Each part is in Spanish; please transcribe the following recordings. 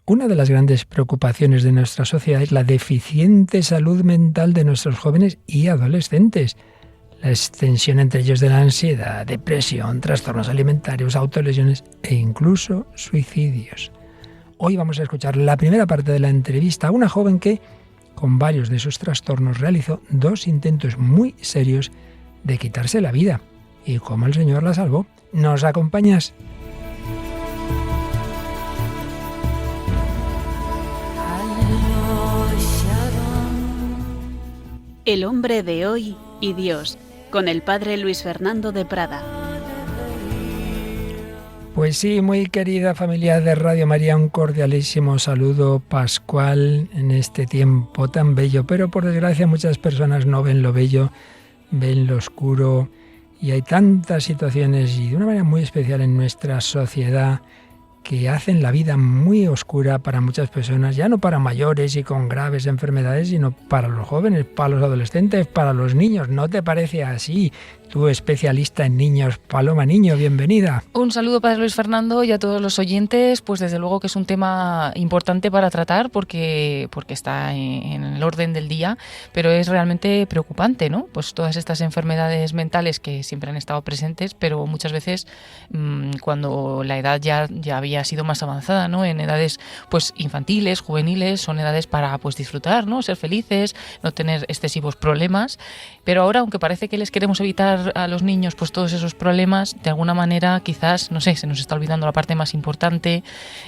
una de las grandes preocupaciones de nuestra sociedad es la deficiente salud mental de nuestros jóvenes y adolescentes. La extensión entre ellos de la ansiedad, depresión, trastornos alimentarios, autolesiones e incluso suicidios. Hoy vamos a escuchar la primera parte de la entrevista a una joven que, con varios de sus trastornos, realizó 2 intentos muy serios de quitarse la vida. ¿Y cómo el Señor la salvó? ¿Nos acompañas? El hombre de hoy y Dios, con el padre Luis Fernando de Prada. Pues sí, muy querida familia de Radio María, un cordialísimo saludo pascual en este tiempo tan bello, pero por desgracia muchas personas no ven lo bello, ven lo oscuro, y hay tantas situaciones y de una manera muy especial en nuestra sociedad que hacen la vida muy oscura para muchas personas, ya no para mayores y con graves enfermedades, sino para los jóvenes, para los adolescentes, para los niños. ¿No te parece así? Tú, especialista en niños, Paloma Niño, bienvenida. Un saludo, padre Luis Fernando, y a todos los oyentes. Pues desde luego que es un tema importante para tratar porque está en el orden del día, pero es realmente preocupante, ¿no? Pues todas estas enfermedades mentales que siempre han estado presentes, pero muchas veces cuando la edad ya había sido más avanzada, ¿no? En edades pues infantiles, juveniles, son edades para pues disfrutar, ¿no? Ser felices, no tener excesivos problemas, pero ahora, aunque parece que les queremos evitar a los niños pues todos esos problemas, de alguna manera quizás, no sé, se nos está olvidando la parte más importante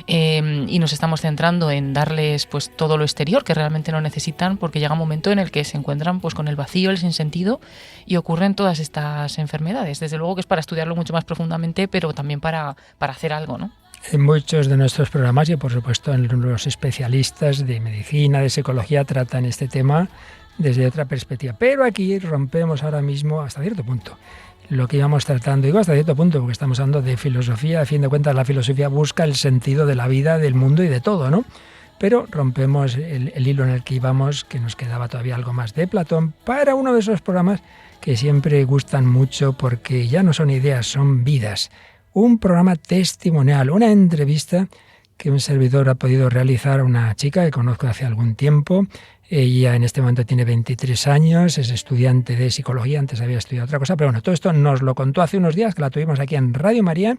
y nos estamos centrando en darles pues todo lo exterior que realmente no necesitan, porque llega un momento en el que se encuentran pues con el vacío, el sinsentido, y ocurren todas estas enfermedades. Desde luego que es para estudiarlo mucho más profundamente, pero también para hacer algo, ¿no? En muchos de nuestros programas y por supuesto en los especialistas de medicina, de psicología, tratan este tema desde otra perspectiva. Pero aquí rompemos ahora mismo hasta cierto punto lo que íbamos tratando. Digo hasta cierto punto porque estamos hablando de filosofía. A fin de cuentas la filosofía busca el sentido de la vida, del mundo y de todo, ¿no? Pero rompemos el hilo en el que íbamos, que nos quedaba todavía algo más de Platón, para uno de esos programas que siempre gustan mucho porque ya no son ideas, son vidas. Un programa testimonial, una entrevista que un servidor ha podido realizar a una chica que conozco hace algún tiempo. Ella en este momento tiene 23 años, es estudiante de psicología, antes había estudiado otra cosa, pero bueno, todo esto nos lo contó hace unos días, que la tuvimos aquí en Radio María,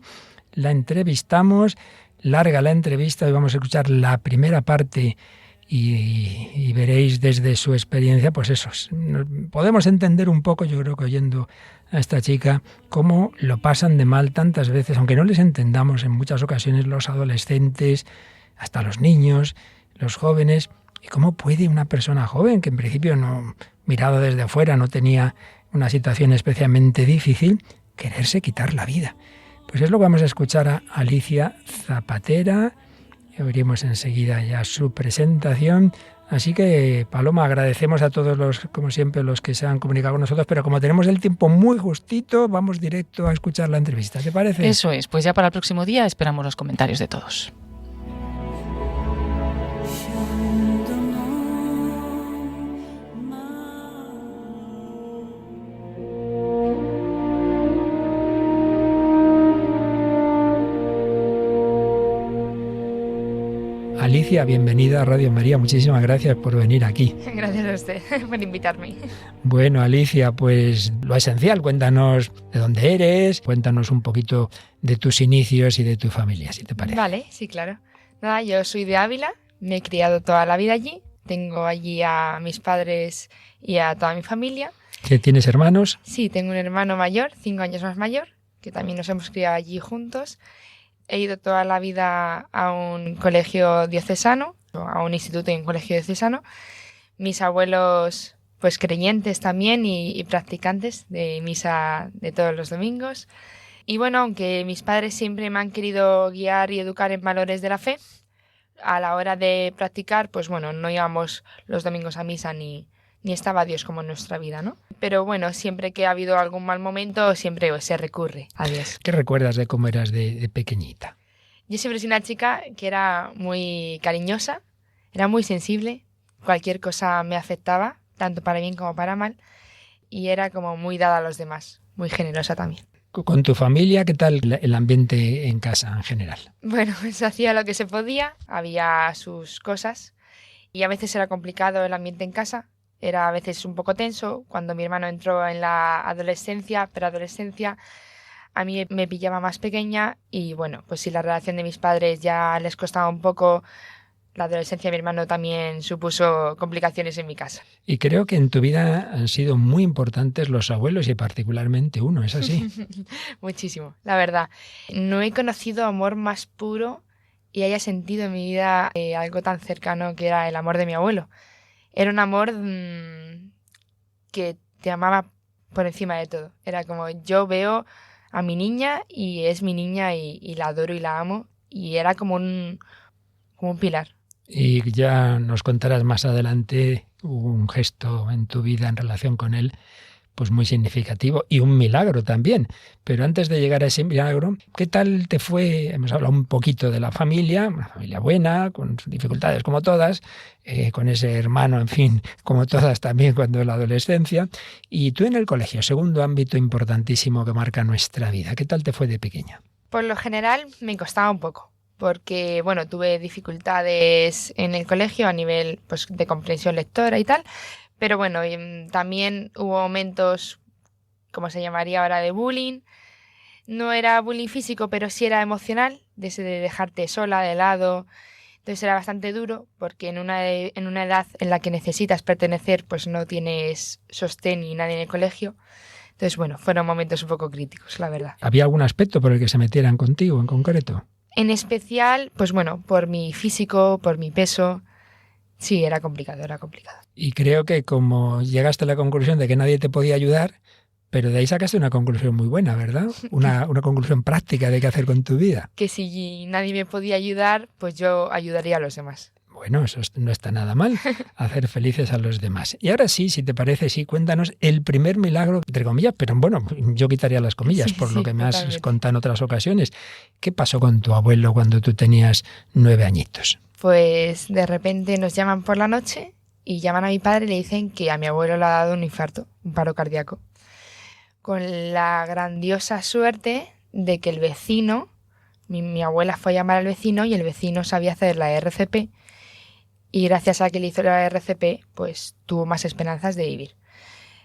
la entrevistamos, larga la entrevista, hoy vamos a escuchar la primera parte y veréis desde su experiencia, pues eso, podemos entender un poco, yo creo que oyendo a esta chica, cómo lo pasan de mal tantas veces, aunque no les entendamos en muchas ocasiones los adolescentes, hasta los niños, los jóvenes, y cómo puede una persona joven, que en principio no, mirado desde afuera, no tenía una situación especialmente difícil, quererse quitar la vida. Pues es lo que vamos a escuchar a Alicia Zapatera, y oiremos enseguida ya su presentación. Así que, Paloma, agradecemos a todos los, como siempre, los que se han comunicado con nosotros, pero como tenemos el tiempo muy justito, vamos directo a escuchar la entrevista. ¿Te parece? Eso es, pues ya para el próximo día esperamos los comentarios de todos. Alicia, bienvenida a Radio María. Muchísimas gracias por venir aquí. Gracias a usted por invitarme. Bueno, Alicia, pues lo esencial, cuéntanos de dónde eres, cuéntanos un poquito de tus inicios y de tu familia, si te parece. Vale, sí, claro. Nada, yo soy de Ávila, me he criado toda la vida allí, tengo allí a mis padres y a toda mi familia. ¿Qué, tienes hermanos? Sí, tengo un hermano mayor, 5 años más mayor, que también nos hemos criado allí juntos. He ido toda la vida a un colegio diocesano, a un instituto y un colegio diocesano. Mis abuelos, pues creyentes también y practicantes de misa de todos los domingos. Y bueno, aunque mis padres siempre me han querido guiar y educar en valores de la fe, a la hora de practicar, pues bueno, no íbamos los domingos a misa ni estaba Dios como en nuestra vida, ¿no? Pero bueno, siempre que ha habido algún mal momento, siempre se recurre a Dios. ¿Qué recuerdas de cómo eras de pequeñita? Yo siempre soy una chica que era muy cariñosa, era muy sensible, cualquier cosa me afectaba, tanto para bien como para mal, y era como muy dada a los demás, muy generosa también. Con tu familia, ¿qué tal el ambiente en casa en general? Bueno, se hacía lo que se podía, había sus cosas y a veces era complicado el ambiente en casa, era a veces un poco tenso. Cuando mi hermano entró en la adolescencia, preadolescencia, a mí me pillaba más pequeña y bueno, pues si la relación de mis padres ya les costaba un poco, la adolescencia de mi hermano también supuso complicaciones en mi casa. Y creo que en tu vida han sido muy importantes los abuelos y particularmente uno, ¿es así? Muchísimo, la verdad. No he conocido amor más puro y haya sentido en mi vida algo tan cercano que era el amor de mi abuelo. Era un amor que te amaba por encima de todo. Era como yo veo a mi niña y es mi niña y la adoro y la amo y era como un pilar. Y ya nos contarás más adelante, hubo un gesto en tu vida en relación con él, pues muy significativo y un milagro también. Pero antes de llegar a ese milagro, ¿qué tal te fue? Hemos hablado un poquito de la familia, una familia buena, con sus dificultades como todas, con ese hermano, en fin, como todas también cuando en la adolescencia. Y tú en el colegio, segundo ámbito importantísimo que marca nuestra vida. ¿Qué tal te fue de pequeña? Por lo general me costaba un poco, porque bueno, tuve dificultades en el colegio a nivel pues, de comprensión lectora y tal, pero bueno, también hubo momentos, como se llamaría ahora, de bullying. No era bullying físico, pero sí era emocional, de ese de dejarte sola, de lado. Entonces era bastante duro, porque en una edad en la que necesitas pertenecer, pues no tienes sostén ni nadie en el colegio. Entonces, bueno, fueron momentos un poco críticos, la verdad. ¿Había algún aspecto por el que se metieran contigo en concreto? En especial, pues bueno, por mi físico, por mi peso. Sí, era complicado, era complicado. Y creo que como llegaste a la conclusión de que nadie te podía ayudar, pero de ahí sacaste una conclusión muy buena, ¿verdad? Una conclusión práctica de qué hacer con tu vida. Que si nadie me podía ayudar, pues yo ayudaría a los demás. Bueno, eso no está nada mal, hacer felices a los demás. Y ahora sí, si te parece, sí, cuéntanos el primer milagro, entre comillas, pero bueno, yo quitaría las comillas por lo que me has contado en otras ocasiones. ¿Qué pasó con tu abuelo cuando tú tenías 9 añitos? Pues de repente nos llaman por la noche y llaman a mi padre y le dicen que a mi abuelo le ha dado un infarto, un paro cardíaco. Con la grandiosa suerte de que el vecino, mi abuela fue a llamar al vecino y el vecino sabía hacer la RCP y gracias a que le hizo la RCP pues tuvo más esperanzas de vivir.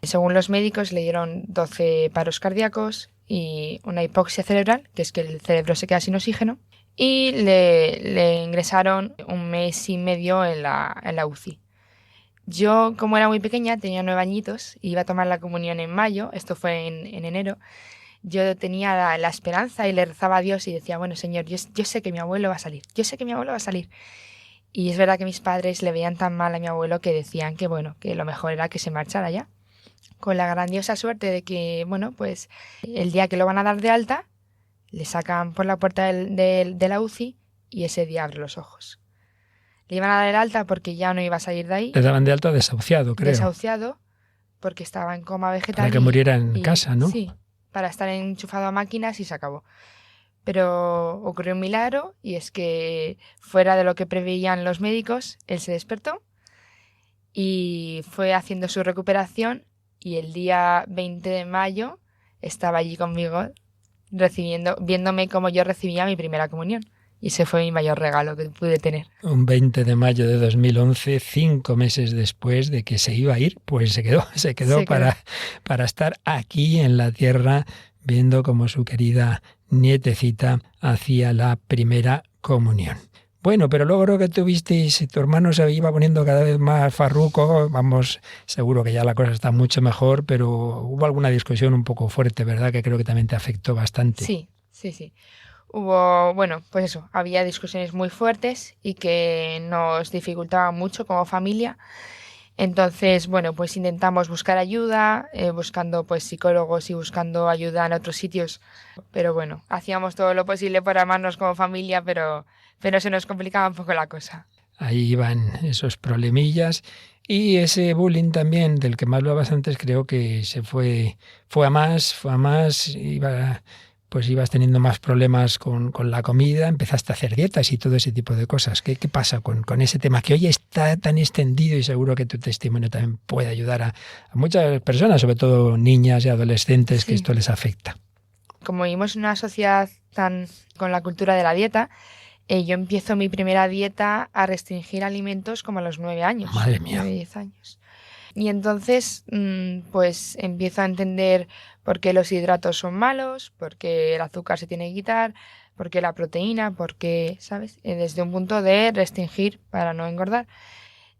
Según los médicos le dieron 12 paros cardíacos y una hipoxia cerebral, que es que el cerebro se queda sin oxígeno, y le ingresaron 1 mes y medio en la UCI. Yo, como era muy pequeña, tenía 9 añitos, iba a tomar la comunión en mayo, esto fue en enero. Yo tenía la esperanza y le rezaba a Dios y decía, bueno, Señor, yo sé que mi abuelo va a salir, yo sé que mi abuelo va a salir. Y es verdad que mis padres le veían tan mal a mi abuelo que decían que, bueno, que lo mejor era que se marchara ya. Con la grandiosa suerte de que, bueno, pues el día que lo van a dar de alta, le sacan por la puerta de la UCI y ese día abre los ojos. Le iban a dar el alta porque ya no iba a salir de ahí. Le daban de alta desahuciado, creo. Desahuciado, porque estaba en coma vegetal. Para que muriera en casa, ¿no? Sí, para estar enchufado a máquinas y se acabó. Pero ocurrió un milagro y es que, fuera de lo que preveían los médicos, él se despertó y fue haciendo su recuperación y el día 20 de mayo estaba allí conmigo viéndome como yo recibía mi primera comunión. Y ese fue mi mayor regalo que pude tener. Un 20 de mayo de 2011, 5 meses después de que se iba a ir, pues se quedó para estar aquí en la tierra, viendo cómo su querida nietecita hacía la primera comunión. Bueno, pero luego creo que tuvisteis, tu hermano se iba poniendo cada vez más farruco, vamos, seguro que ya la cosa está mucho mejor, pero hubo alguna discusión un poco fuerte, ¿verdad? Que creo que también te afectó bastante. Sí. Hubo, bueno, pues eso, había discusiones muy fuertes y que nos dificultaban mucho como familia. Entonces, bueno, pues intentamos buscar ayuda, buscando pues psicólogos y buscando ayuda en otros sitios. Pero bueno, hacíamos todo lo posible por amarnos como familia, pero se nos complicaba un poco la cosa. Ahí iban esos problemillas y ese bullying también, del que más hablabas antes, creo que se fue a más, ibas teniendo más problemas con la comida, empezaste a hacer dietas y todo ese tipo de cosas. ¿Qué pasa con ese tema que hoy está tan extendido y seguro que tu testimonio también puede ayudar a muchas personas, sobre todo niñas y adolescentes, que esto les afecta? como vivimos en una sociedad tan con la cultura de la dieta, yo empiezo mi primera dieta a restringir alimentos como a los 9 años. Madre mía. 9-10 años. Y entonces, pues empiezo a entender por qué los hidratos son malos, por qué el azúcar se tiene que quitar, por qué la proteína, por qué, ¿sabes? Desde un punto de restringir para no engordar.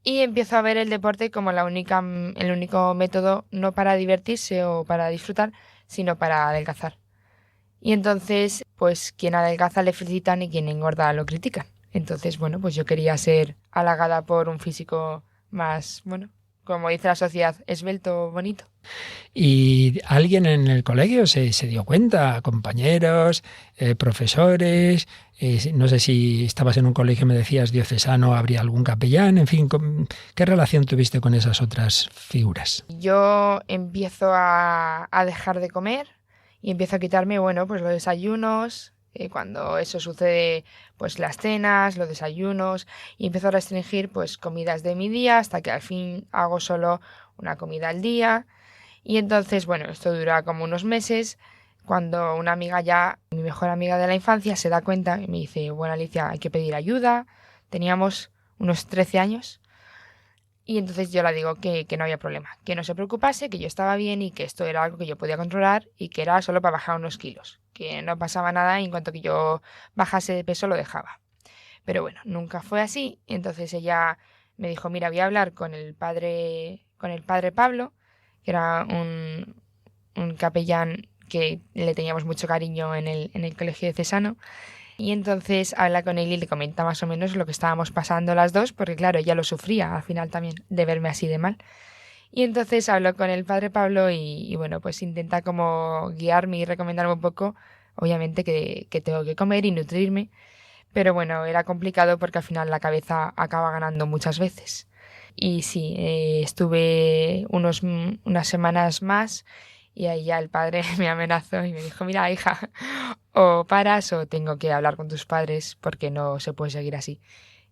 Y empiezo a ver el deporte como el único método no para divertirse o para disfrutar, sino para adelgazar. Y entonces, pues quien adelgaza le felicitan y quien engorda lo critican. Entonces, bueno, pues yo quería ser halagada por un físico más, bueno, como dice la sociedad, esbelto, bonito. ¿Y alguien en el colegio se dio cuenta? ¿Compañeros, profesores? No sé si estabas en un colegio, me decías, diocesano, ¿habría algún capellán? En fin, ¿qué relación tuviste con esas otras figuras? Yo empiezo a dejar de comer y empiezo a quitarme, bueno, pues los desayunos. Cuando eso sucede, pues las cenas, los desayunos, y empiezo a restringir pues comidas de mi día hasta que al fin hago solo una comida al día. Y entonces, bueno, esto dura como unos meses, cuando una amiga ya, mi mejor amiga de la infancia, se da cuenta y me dice, bueno, Alicia, hay que pedir ayuda. Teníamos unos 13 años. Y entonces yo le digo que no había problema, que no se preocupase, que yo estaba bien y que esto era algo que yo podía controlar y que era solo para bajar unos kilos, que no pasaba nada y en cuanto que yo bajase de peso lo dejaba. Pero bueno, nunca fue así. Entonces ella me dijo, mira, voy a hablar con el padre Pablo, que era un capellán que le teníamos mucho cariño en el colegio diocesano. Y entonces habla con él y le comenta más o menos lo que estábamos pasando las dos, porque claro, ella lo sufría al final también de verme así de mal. Y entonces hablo con el padre Pablo y bueno, pues intenta como guiarme y recomendarme un poco, obviamente que tengo que comer y nutrirme, pero bueno, era complicado porque al final la cabeza acaba ganando muchas veces. Y sí, estuve unas semanas más. Y ahí ya el padre me amenazó y me dijo, mira, hija, o paras o tengo que hablar con tus padres porque no se puede seguir así.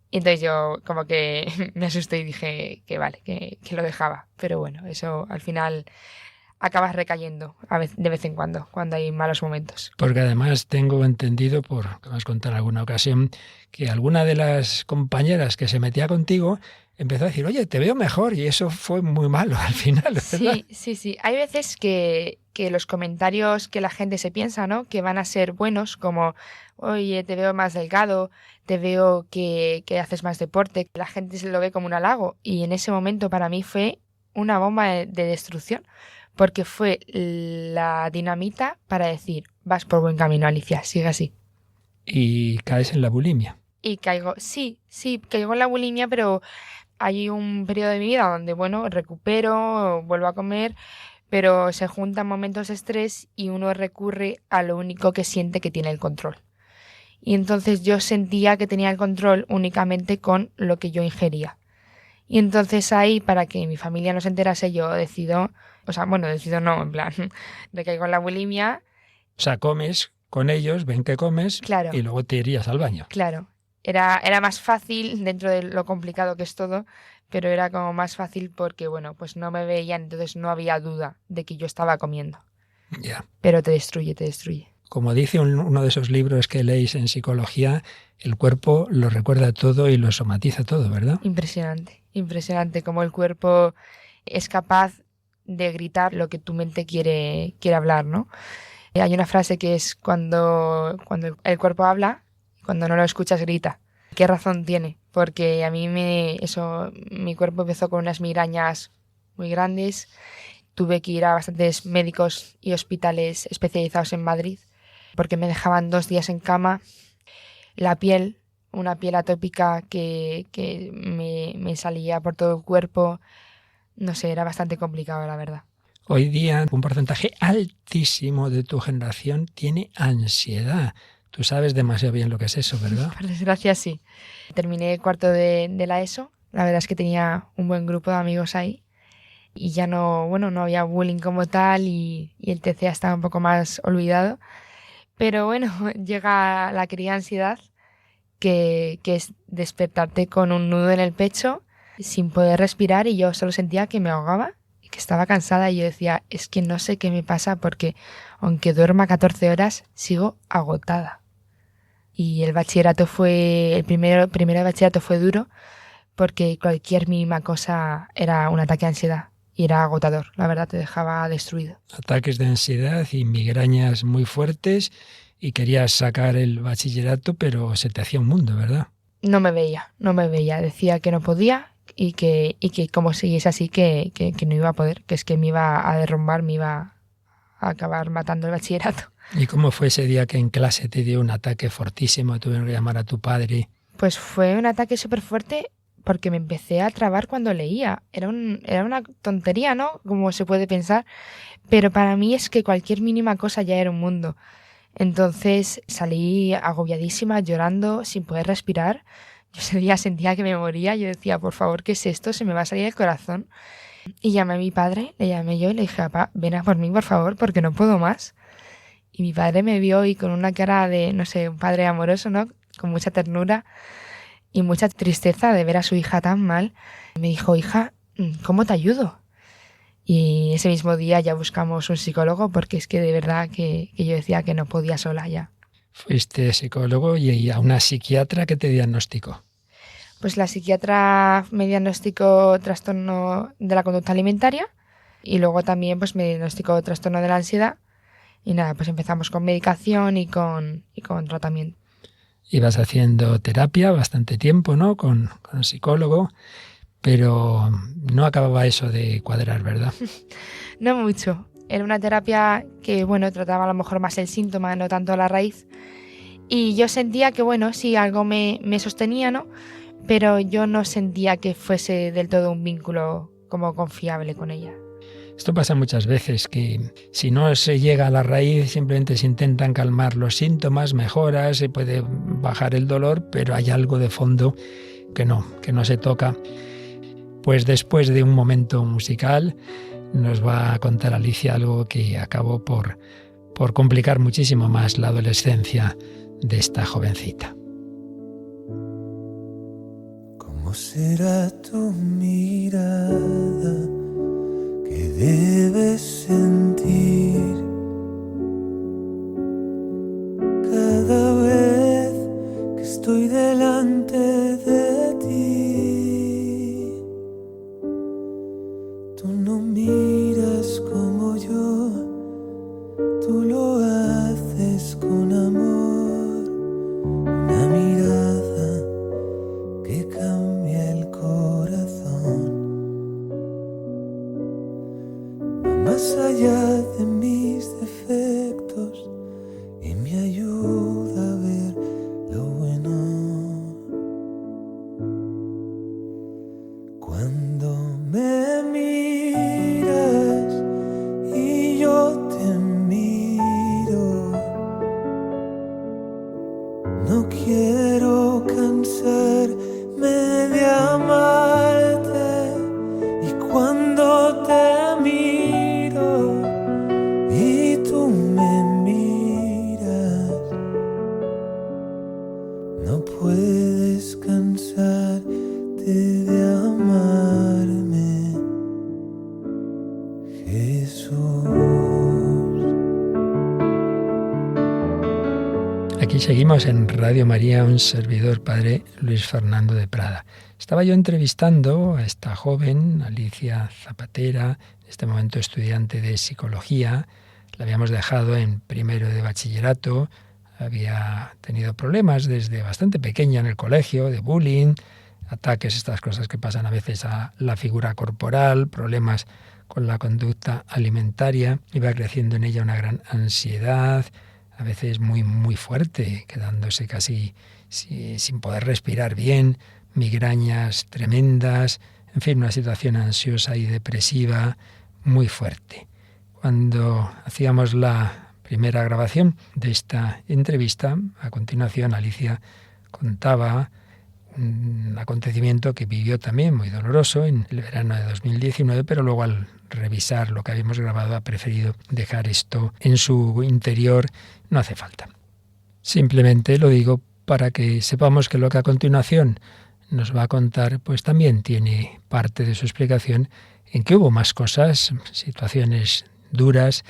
Y entonces yo como que me asusté y dije que vale, que lo dejaba. Pero bueno, eso al final acabas recayendo de vez en cuando hay malos momentos. Porque además tengo entendido, por que me has contado en alguna ocasión, que alguna de las compañeras que se metía contigo empezó a decir, oye, te veo mejor, y eso fue muy malo al final, ¿verdad? Sí. Hay veces que los comentarios que la gente se piensa, ¿no?, que van a ser buenos, como, oye, te veo más delgado, te veo que haces más deporte, la gente se lo ve como un halago. Y en ese momento para mí fue una bomba de destrucción, porque fue la dinamita para decir, vas por buen camino, Alicia, sigue así. Y caes en la bulimia. Y caigo en la bulimia, pero hay un periodo de mi vida donde, bueno, recupero, vuelvo a comer, pero se juntan momentos de estrés y uno recurre a lo único que siente que tiene el control. Y entonces yo sentía que tenía el control únicamente con lo que yo ingería. Y entonces ahí, para que mi familia no se enterase, yo decido no, en plan, recaigo en la bulimia. O sea, comes con ellos, ven que comes, claro, y luego te irías al baño. Claro. Era más fácil dentro de lo complicado que es todo, pero era como más fácil porque, bueno, pues no me veían, entonces no había duda de que yo estaba comiendo. Ya. Pero te destruye. Como dice uno de esos libros que leéis en psicología, el cuerpo lo recuerda todo y lo somatiza todo, ¿verdad? Impresionante como el cuerpo es capaz de gritar lo que tu mente quiere hablar, ¿no? Hay una frase que es cuando el cuerpo habla, cuando no lo escuchas grita. ¿Qué razón tiene? Porque a mí mi cuerpo empezó con unas migrañas muy grandes. Tuve que ir a bastantes médicos y hospitales especializados en Madrid porque me dejaban 2 días en cama. La piel, una piel atópica que me salía por todo el cuerpo. No sé, era bastante complicado, la verdad. Hoy día un porcentaje altísimo de tu generación tiene ansiedad. Tú sabes demasiado bien lo que es eso, ¿verdad? Por desgracia, sí. Terminé cuarto de la ESO. La verdad es que tenía un buen grupo de amigos ahí. Y ya no había bullying como tal y el TCA estaba un poco más olvidado. Pero bueno, llega la querida ansiedad, que es despertarte con un nudo en el pecho, sin poder respirar, y yo solo sentía que me ahogaba. que estaba cansada y yo decía, es que no sé qué me pasa porque aunque duerma 14 horas, sigo agotada. Y el bachillerato el primero de bachillerato fue duro porque cualquier mínima cosa era un ataque de ansiedad y era agotador, la verdad, te dejaba destruido. Ataques de ansiedad y migrañas muy fuertes y querías sacar el bachillerato, pero se te hacía un mundo, ¿verdad? No me veía, decía que no podía y que como siguiese así que no iba a poder, que es que me iba a derrumbar, me iba a acabar matando el bachillerato. ¿Y cómo fue ese día que en clase te dio un ataque fortísimo, tuvieron que llamar a tu padre? Pues fue un ataque súper fuerte porque me empecé a trabar cuando leía. Era una tontería, ¿no? Como se puede pensar, pero para mí es que cualquier mínima cosa ya era un mundo. Entonces salí agobiadísima, llorando, sin poder respirar. Yo ese día sentía que me moría. Yo decía, por favor, ¿qué es esto? Se me va a salir el corazón. Y llamé a mi padre, le llamé yo y le dije, papá, ven a por mí, por favor, porque no puedo más. Y mi padre me vio y con una cara de, no sé, un padre amoroso, ¿no? Con mucha ternura y mucha tristeza de ver a su hija tan mal, me dijo, hija, ¿cómo te ayudo? Y ese mismo día ya buscamos un psicólogo porque es que de verdad que yo decía que no podía sola ya. Fuiste psicólogo y a una psiquiatra que te diagnosticó. Pues la psiquiatra me diagnosticó trastorno de la conducta alimentaria y luego también pues me diagnosticó trastorno de la ansiedad. Y nada, pues empezamos con medicación y con tratamiento. Ibas haciendo terapia bastante tiempo, ¿no? Con un psicólogo, pero no acababa eso de cuadrar, ¿verdad? No mucho. Era una terapia que, bueno, trataba a lo mejor más el síntoma, no tanto la raíz. Y yo sentía que, bueno, sí, algo me sostenía, ¿no? Pero yo no sentía que fuese del todo un vínculo como confiable con ella. Esto pasa muchas veces, que si no se llega a la raíz, simplemente se intentan calmar los síntomas, mejora, se puede bajar el dolor, pero hay algo de fondo que no se toca. Pues después de un momento musical nos va a contar Alicia algo que acabó por complicar muchísimo más la adolescencia de esta jovencita. ¿Cómo será tu mirada? ¿Qué debes sentir cada vez que estoy delante de ti? Tú no miras como yo, tú lo haces con amor, una mirada que cambia el corazón. Más allá de mis defectos y me ayuda a ver lo bueno. Cuando me miras y yo te miro, no quiero cansarme de amarte. Y cuando te miro y tú me miras, no puedes cansarte de amarme, Jesús. Aquí seguimos en Radio María, un servidor, Padre Luis Fernando de Prada. Estaba yo entrevistando a esta joven, Alicia Zapatera, en este momento estudiante de psicología. La habíamos dejado en primero de bachillerato, había tenido problemas desde bastante pequeña en el colegio, de bullying, ataques, estas cosas que pasan a veces a la figura corporal, problemas con la conducta alimentaria. Iba creciendo en ella una gran ansiedad, a veces muy, muy fuerte, quedándose casi sin poder respirar bien, migrañas tremendas, en fin, una situación ansiosa y depresiva muy fuerte. Cuando hacíamos la primera grabación de esta entrevista, a continuación Alicia contaba un acontecimiento que vivió también muy doloroso en el verano de 2019, pero luego al revisar lo que habíamos grabado ha preferido dejar esto en su interior. No hace falta. Simplemente lo digo para que sepamos que lo que a continuación nos va a contar, pues también tiene parte de su explicación en que hubo más cosas, situaciones duras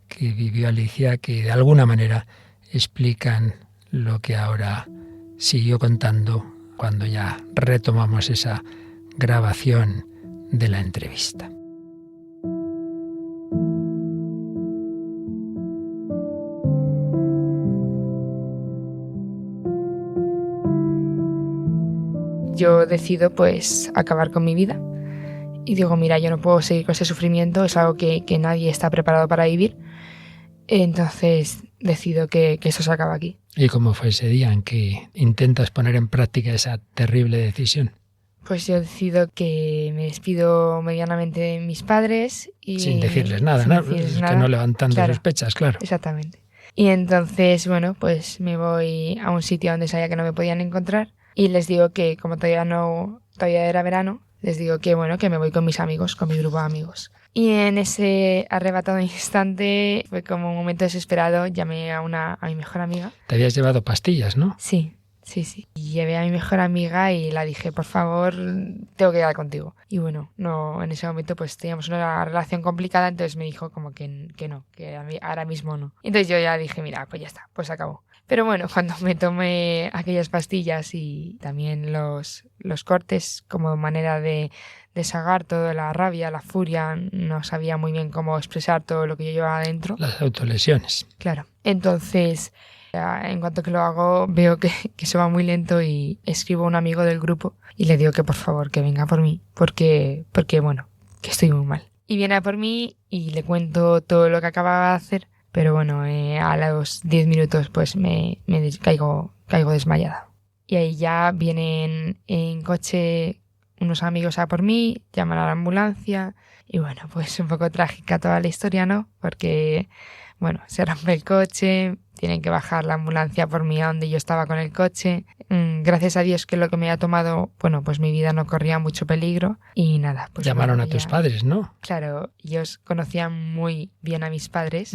que vivió Alicia, que de alguna manera explican lo que ahora siguió contando cuando ya retomamos esa grabación de la entrevista. Yo decido pues acabar con mi vida y digo, mira, yo no puedo seguir con ese sufrimiento, es algo que nadie está preparado para vivir, entonces decido que eso se acaba aquí. ¿Y cómo fue ese día en que intentas poner en práctica esa terrible decisión? Pues yo decido que me despido medianamente de mis padres y... Sin decirles nada, sin ¿no? decirles Es nada. que no levantando Claro, sospechas, claro. exactamente. Y entonces, bueno, pues me voy a un sitio donde sabía que no me podían encontrar y les digo que como todavía era verano, les digo que bueno, que me voy con mis amigos, con mi grupo de amigos. Y en ese arrebatado instante fue como un momento desesperado, llamé a mi mejor amiga. Te habías llevado pastillas, ¿no? Sí. Y llevé a mi mejor amiga y la dije, por favor, tengo que quedar contigo. Y bueno, no, en ese momento pues teníamos una relación complicada, entonces me dijo como que no, que ahora mismo no. Entonces yo ya dije, mira, pues ya está, pues se acabó. Pero bueno, cuando me tomé aquellas pastillas y también los cortes como manera de desahogar toda la rabia, la furia, no sabía muy bien cómo expresar todo lo que yo llevaba adentro. Las autolesiones. Claro. Entonces, en cuanto que lo hago, veo que se va muy lento y escribo a un amigo del grupo y le digo que por favor que venga por mí, porque bueno, que estoy muy mal. Y viene a por mí y le cuento todo lo que acababa de hacer, pero bueno, a los 10 minutos pues me caigo desmayada. Y ahí ya vienen en coche unos amigos a por mí, llaman a la ambulancia y bueno, pues un poco trágica toda la historia, ¿no? Porque, bueno, se rompe el coche, tienen que bajar la ambulancia por mí a donde yo estaba con el coche. Gracias a Dios que lo que me había tomado, bueno, pues mi vida no corría mucho peligro y nada. Pues llamaron bueno, a tus padres, ¿no? Claro, ellos conocían muy bien a mis padres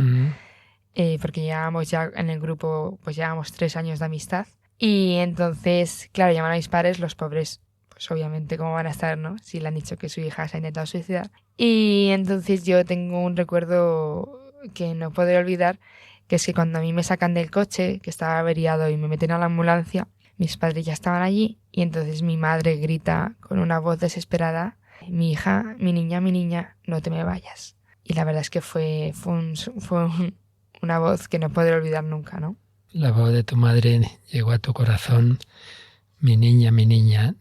porque llevábamos ya en el grupo, pues llevábamos 3 años de amistad. Y entonces, claro, llaman a mis padres, los pobres, pues obviamente cómo van a estar, ¿no? Si le han dicho que su hija se ha intentado suicidar. Y entonces yo tengo un recuerdo que no podré olvidar, que es que cuando a mí me sacan del coche, que estaba averiado, y me meten a la ambulancia, mis padres ya estaban allí y entonces mi madre grita con una voz desesperada, mi hija, mi niña, no te me vayas. Y la verdad es que fue una voz que no podré olvidar nunca, ¿no? La voz de tu madre llegó a tu corazón, mi niña,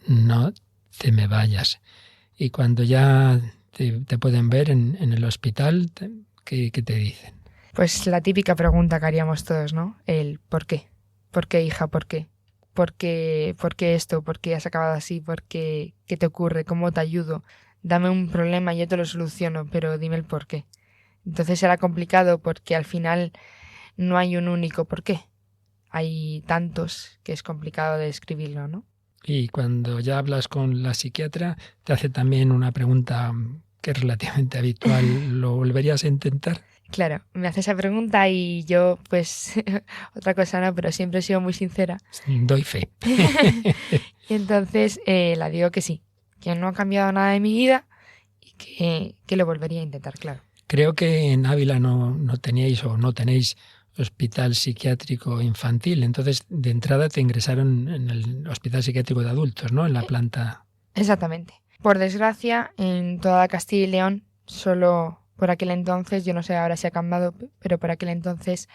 no te me vayas. Y cuando ya te pueden ver en el hospital, ¿qué te dicen? Pues la típica pregunta que haríamos todos, ¿no? El ¿por qué? ¿Por qué, hija? ¿Por qué? ¿Por qué esto? ¿Por qué has acabado así? ¿Por qué? ¿Qué te ocurre? ¿Cómo te ayudo? Dame un problema y yo te lo soluciono, pero dime el por qué. Entonces era complicado porque al final no hay un único por qué. Hay tantos que es complicado de describirlo, ¿no? Y cuando ya hablas con la psiquiatra, te hace también una pregunta que es relativamente habitual. ¿Lo volverías a intentar? Claro, me hace esa pregunta y yo, pues, otra cosa no, pero siempre he sido muy sincera. Doy fe. Y entonces la digo que sí, que no ha cambiado nada de mi vida y que lo volvería a intentar, claro. Creo que en Ávila no teníais o no tenéis hospital psiquiátrico infantil, entonces de entrada te ingresaron en el hospital psiquiátrico de adultos, ¿no? En la planta. Exactamente. Por desgracia, en toda Castilla y León, solo por aquel entonces, yo no sé ahora si ha cambiado, pero por aquel entonces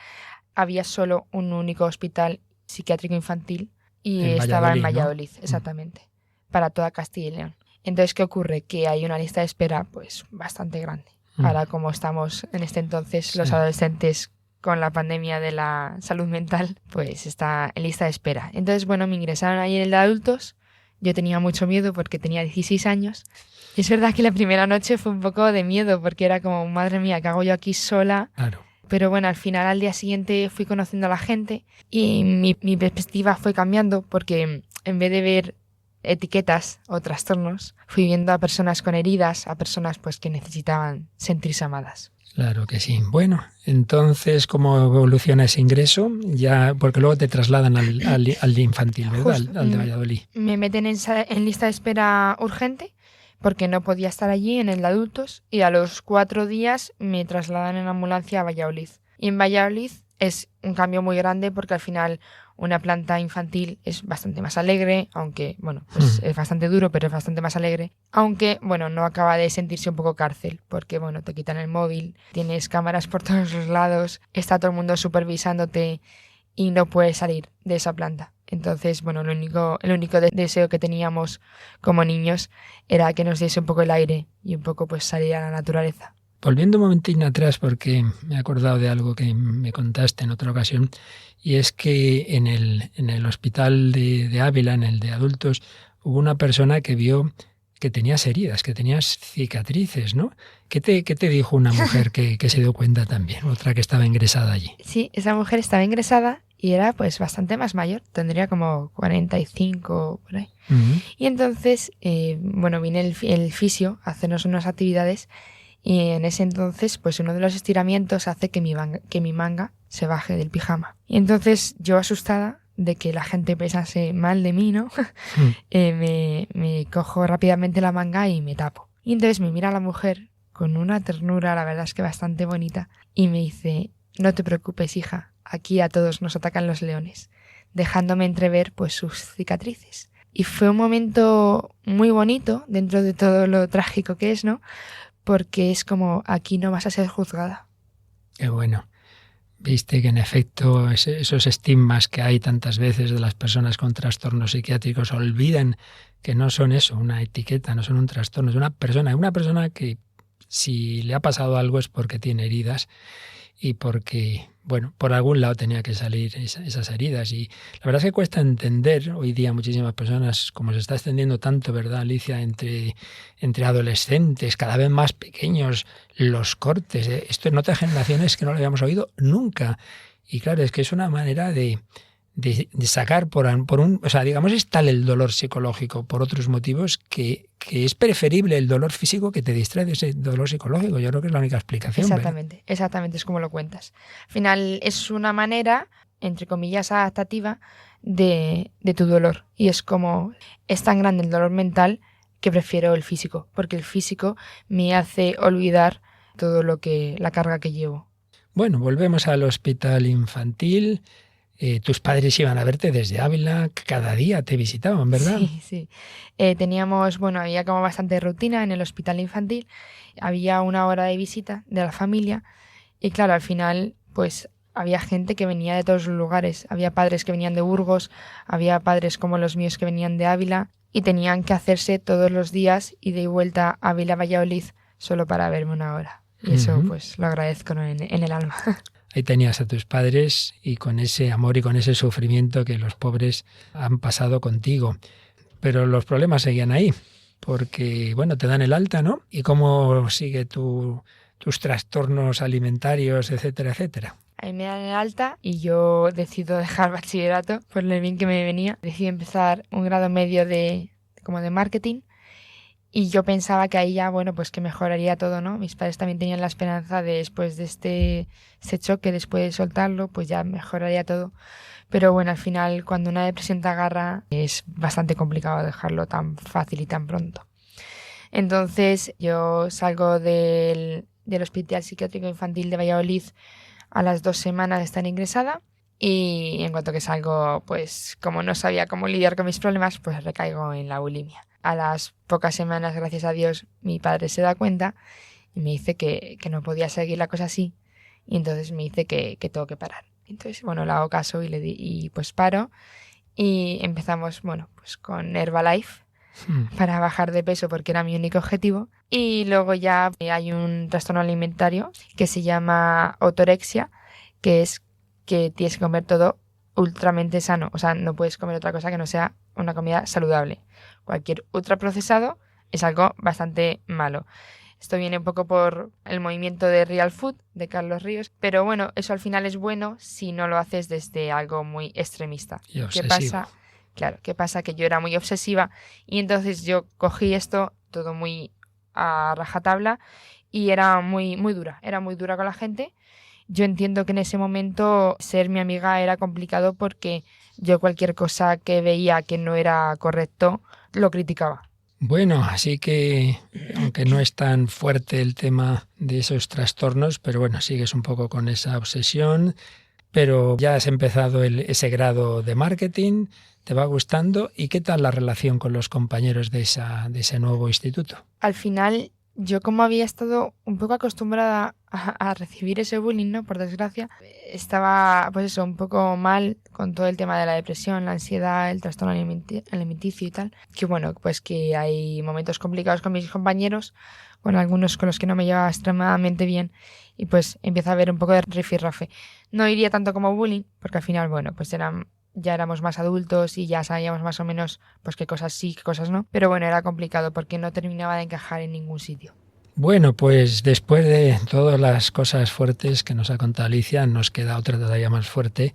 había solo un único hospital psiquiátrico infantil y estaba en Valladolid, ¿no? Exactamente, para toda Castilla y León. Entonces, ¿qué ocurre? Que hay una lista de espera pues bastante grande. Ahora, como estamos en este entonces, los adolescentes con la pandemia de la salud mental, pues está en lista de espera. Entonces, bueno, me ingresaron ahí en el de adultos. Yo tenía mucho miedo porque tenía 16 años. Y es verdad que la primera noche fue un poco de miedo porque era como, madre mía, ¿qué hago yo aquí sola? Claro. Pero bueno, al final, al día siguiente fui conociendo a la gente y mi perspectiva fue cambiando porque en vez de ver etiquetas o trastornos, fui viendo a personas con heridas, a personas pues que necesitaban sentirse amadas. Claro que sí. Bueno, entonces, ¿cómo evoluciona ese ingreso? Ya, porque luego te trasladan al infantil, ¿verdad? Al de Valladolid. Me meten en lista de espera urgente, porque no podía estar allí en el de adultos y a los 4 días me trasladan en ambulancia a Valladolid. Y en Valladolid es un cambio muy grande porque al final una planta infantil es bastante más alegre, aunque, bueno, pues es bastante duro, pero es bastante más alegre. Aunque, bueno, no acaba de sentirse un poco cárcel, porque, bueno, te quitan el móvil, tienes cámaras por todos los lados, está todo el mundo supervisándote y no puedes salir de esa planta. Entonces, bueno, el único deseo que teníamos como niños era que nos diese un poco el aire y un poco pues salir a la naturaleza. Volviendo un momentín atrás, porque me he acordado de algo que me contaste en otra ocasión, y es que en el hospital de Ávila, en el de adultos, hubo una persona que vio que tenías heridas, que tenías cicatrices, ¿no? ¿Qué te dijo una mujer que se dio cuenta también? Otra que estaba ingresada allí. Sí, esa mujer estaba ingresada y era pues bastante más mayor, tendría como 45 por ahí. Uh-huh. Y entonces, bueno, vino el fisio a hacernos unas actividades. Y en ese entonces, pues uno de los estiramientos hace que mi manga se baje del pijama. Y entonces yo, asustada de que la gente pensase mal de mí, ¿no? Me cojo rápidamente la manga y me tapo. Y entonces me mira la mujer con una ternura, la verdad es que bastante bonita, y me dice: no te preocupes, hija, aquí a todos nos atacan los leones, dejándome entrever pues sus cicatrices. Y fue un momento muy bonito dentro de todo lo trágico que es, ¿no? Porque es como, aquí no vas a ser juzgada. Qué bueno. Viste que en efecto esos estigmas que hay tantas veces de las personas con trastornos psiquiátricos olvidan que no son eso, una etiqueta, no son un trastorno, es una persona que si le ha pasado algo es porque tiene heridas y porque, bueno, por algún lado tenía que salir esas heridas. Y la verdad es que cuesta entender hoy día muchísimas personas, como se está extendiendo tanto, ¿verdad, Alicia?, entre adolescentes, cada vez más pequeños, los cortes. Esto en otras generaciones que no lo habíamos oído nunca. Y claro, es que es una manera de sacar por un... O sea, digamos, es tal el dolor psicológico por otros motivos que es preferible el dolor físico que te distrae de ese dolor psicológico. Yo creo que es la única explicación. Exactamente, exactamente, es como lo cuentas. Al final es una manera, entre comillas, adaptativa de tu dolor. Y es como, es tan grande el dolor mental que prefiero el físico, porque el físico me hace olvidar todo la carga que llevo. Bueno, volvemos al hospital infantil. Tus padres iban a verte desde Ávila, cada día te visitaban, ¿verdad? Sí. Había como bastante rutina en el hospital infantil, había 1 hora de visita de la familia y claro, al final pues había gente que venía de todos los lugares, había padres que venían de Burgos, había padres como los míos que venían de Ávila y tenían que hacerse todos los días ida y vuelta a Ávila-Valladolid solo para verme 1 hora. Y eso pues lo agradezco en el alma. Ahí tenías a tus padres y con ese amor y con ese sufrimiento que los pobres han pasado contigo. Pero los problemas seguían ahí, porque, bueno, te dan el alta, ¿no? ¿Y cómo sigue tus trastornos alimentarios, etcétera, etcétera? Ahí me dan el alta y yo decido dejar bachillerato por lo bien que me venía. Decidí empezar un grado medio de marketing. Y yo pensaba que ahí ya, bueno, pues que mejoraría todo, ¿no? Mis padres también tenían la esperanza de después de este choque, después de soltarlo, pues ya mejoraría todo. Pero bueno, al final, cuando una depresión te agarra, es bastante complicado dejarlo tan fácil y tan pronto. Entonces, yo salgo del Hospital Psiquiátrico Infantil de Valladolid a las 2 semanas de estar ingresada. Y en cuanto que salgo, pues como no sabía cómo lidiar con mis problemas, pues recaigo en la bulimia. A las pocas semanas, gracias a Dios, mi padre se da cuenta y me dice que no podía seguir la cosa así. Y entonces me dice que tengo que parar. Entonces, bueno, le hago caso y pues paro. Y empezamos, bueno, pues con Herbalife para bajar de peso porque era mi único objetivo. Y luego ya hay un trastorno alimentario que se llama ortorexia, que es que tienes que comer todo ultramente sano. O sea, no puedes comer otra cosa que no sea una comida saludable. Cualquier ultraprocesado es algo bastante malo. Esto viene un poco por el movimiento de Real Food de Carlos Ríos, pero bueno, eso al final es bueno si no lo haces desde algo muy extremista. Y obsesivo. ¿Qué pasa? Que yo era muy obsesiva y entonces yo cogí esto todo muy a rajatabla y era muy dura con la gente. Yo entiendo que en ese momento ser mi amiga era complicado porque yo cualquier cosa que veía que no era correcto lo criticaba. Bueno, así que, aunque no es tan fuerte el tema de esos trastornos, pero bueno, sigues un poco con esa obsesión, pero ya has empezado ese grado de marketing, te va gustando. ¿Y qué tal la relación con los compañeros de ese nuevo instituto? Al final, yo como había estado un poco acostumbrada a recibir ese bullying, ¿no? Por desgracia, estaba pues eso, un poco mal con todo el tema de la depresión, la ansiedad, el trastorno alimenticio y tal. Que bueno, pues que hay momentos complicados con mis compañeros, con algunos con los que no me llevaba extremadamente bien, y pues empieza a haber un poco de rifirrafe. No iría tanto como bullying, porque al final, bueno, pues ya éramos más adultos y ya sabíamos más o menos pues qué cosas sí, qué cosas no. Pero bueno, era complicado porque no terminaba de encajar en ningún sitio. Bueno, pues después de todas las cosas fuertes que nos ha contado Alicia, nos queda otra todavía más fuerte,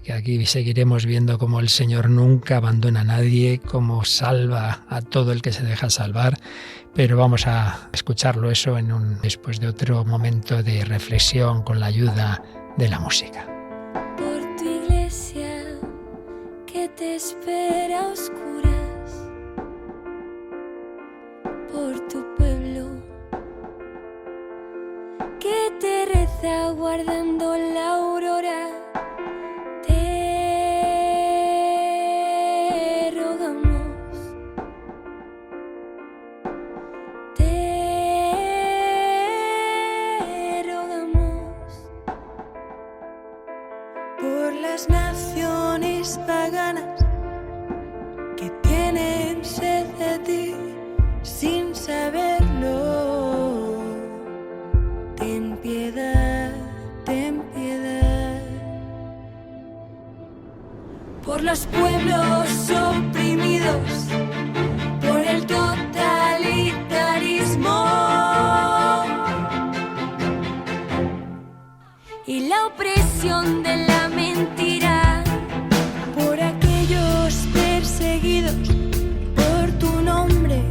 que aquí seguiremos viendo cómo el Señor nunca abandona a nadie, cómo salva a todo el que se deja salvar, pero vamos a escucharlo eso después de otro momento de reflexión con la ayuda de la música. Por tu iglesia que te espera a oscuras, por tu pueblo que te reza guardando la aurora, te rogamos, por las naciones paganas que tienen sed de ti sin saberlo. Ten piedad, ten piedad. por los pueblos oprimidos, por el totalitarismo y la opresión de la mentira, Por aquellos perseguidos por tu nombre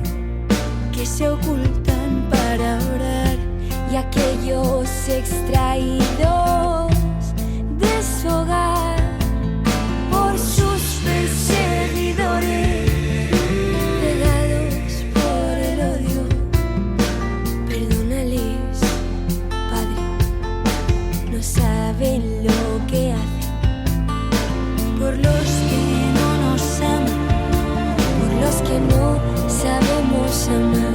que se ocultan para orar, y aquellos extraídos de su hogar por sus perseguidores, cegados por el odio. Perdónales, Padre, no saben lo que hacen. por los que no nos aman, Por los que no sabemos amar,